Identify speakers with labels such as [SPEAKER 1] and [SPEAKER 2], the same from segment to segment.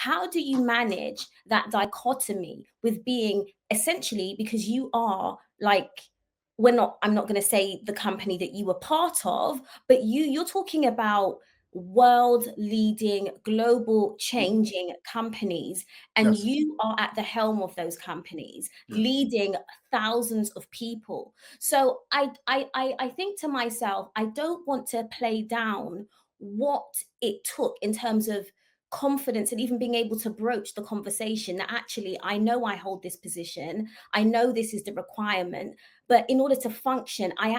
[SPEAKER 1] how do you manage that dichotomy with being essentially, because you are like, I'm not going to say the company that you were part of, but you're talking about world leading, global changing companies, and
[SPEAKER 2] Yes.
[SPEAKER 1] you are at the helm of those companies,
[SPEAKER 2] Yes.
[SPEAKER 1] leading thousands of people. So I think to myself, I don't want to play down what it took in terms of confidence and even being able to broach the conversation that actually I know I hold this position, I know this is the requirement, but in order to function, I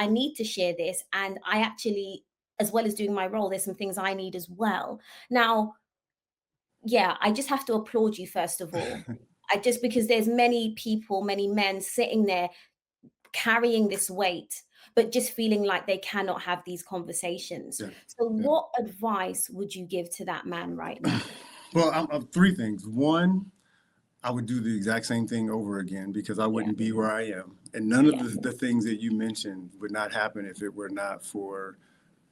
[SPEAKER 1] need to share this, and I actually, as well as doing my role, there's some things I need as well. Now, yeah, I just have to applaud you first of all. I just because there's many people, many men sitting there carrying this weight, but just feeling like they cannot have these conversations.
[SPEAKER 2] Yeah.
[SPEAKER 1] So
[SPEAKER 2] Yeah.
[SPEAKER 1] what advice would you give to that man right now?
[SPEAKER 2] Well, I'm three things. One, I would do the exact same thing over again because I
[SPEAKER 1] Yeah,
[SPEAKER 2] wouldn't be where I am. And none of
[SPEAKER 1] yeah,
[SPEAKER 2] the things that you mentioned would not happen if it were not for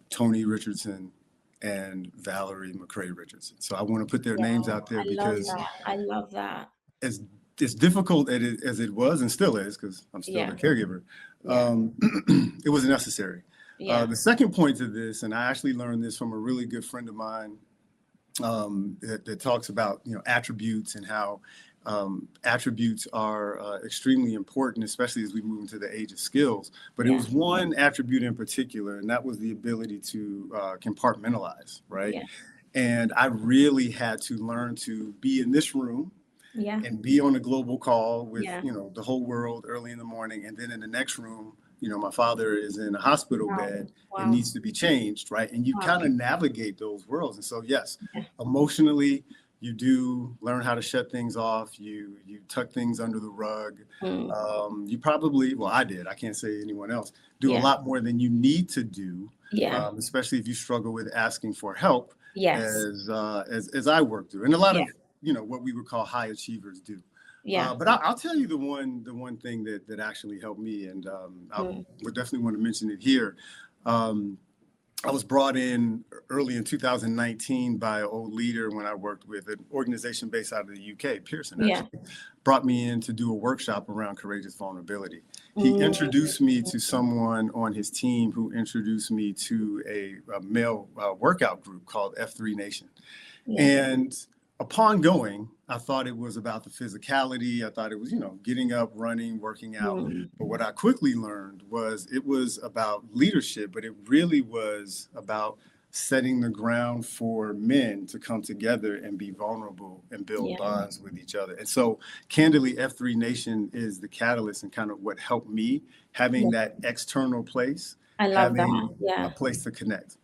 [SPEAKER 2] Tony Richardson and Valerie McCrae Richardson. So I want to put their
[SPEAKER 1] yeah.
[SPEAKER 2] names out there
[SPEAKER 1] I love
[SPEAKER 2] because
[SPEAKER 1] that. I love that.
[SPEAKER 2] as as difficult as it was and still is, because I'm still a
[SPEAKER 1] Yeah,
[SPEAKER 2] caregiver,
[SPEAKER 1] yeah,
[SPEAKER 2] it was necessary.
[SPEAKER 1] yeah,
[SPEAKER 2] The second point to this, and I actually learned this from a really good friend of mine that talks about attributes and how attributes are extremely important, especially as we move into the age of skills. But it
[SPEAKER 1] yeah,
[SPEAKER 2] was one attribute in particular, and that was the ability to compartmentalize, right?
[SPEAKER 1] yeah,
[SPEAKER 2] And I really had to learn to be in this room
[SPEAKER 1] yeah,
[SPEAKER 2] and be on a global call with
[SPEAKER 1] yeah.
[SPEAKER 2] the whole world early in the morning, and then in the next room my father is in a hospital
[SPEAKER 1] Wow,
[SPEAKER 2] bed and
[SPEAKER 1] wow,
[SPEAKER 2] needs to be changed, right? And you
[SPEAKER 1] wow.
[SPEAKER 2] kind of navigate those worlds. And so yes,
[SPEAKER 1] Yeah.
[SPEAKER 2] emotionally you do learn how to shut things off. You tuck things under the rug.
[SPEAKER 1] Mm,
[SPEAKER 2] You probably, well, I did, I can't say anyone else, do a
[SPEAKER 1] yeah,
[SPEAKER 2] lot more than you need to do,
[SPEAKER 1] yeah,
[SPEAKER 2] especially if you struggle with asking for help,
[SPEAKER 1] yes,
[SPEAKER 2] as I work through, and a lot
[SPEAKER 1] yeah,
[SPEAKER 2] of what we would call high achievers do.
[SPEAKER 1] yeah,
[SPEAKER 2] But I'll tell you the one thing that actually helped me, and I
[SPEAKER 1] mm,
[SPEAKER 2] would definitely want to mention it here. Um, I was brought in early in 2019 by an old leader when I worked with an organization based out of the UK, Pearson
[SPEAKER 1] yeah,
[SPEAKER 2] actually, brought me in to do a workshop around courageous vulnerability. He
[SPEAKER 1] mm,
[SPEAKER 2] introduced me to someone on his team who introduced me to a male workout group called F3 Nation.
[SPEAKER 1] yeah,
[SPEAKER 2] And upon going, I thought it was about the physicality. I thought it was, getting up, running, working out.
[SPEAKER 1] mm,
[SPEAKER 2] But what I quickly learned was it was about leadership, but it really was about setting the ground for men to come together and be vulnerable and build
[SPEAKER 1] yeah,
[SPEAKER 2] bonds with each other. And so, candidly, F3 Nation is the catalyst and kind of what helped me having
[SPEAKER 1] yeah.
[SPEAKER 2] that external place,
[SPEAKER 1] I love that.
[SPEAKER 2] having a
[SPEAKER 1] Yeah.
[SPEAKER 2] place to connect.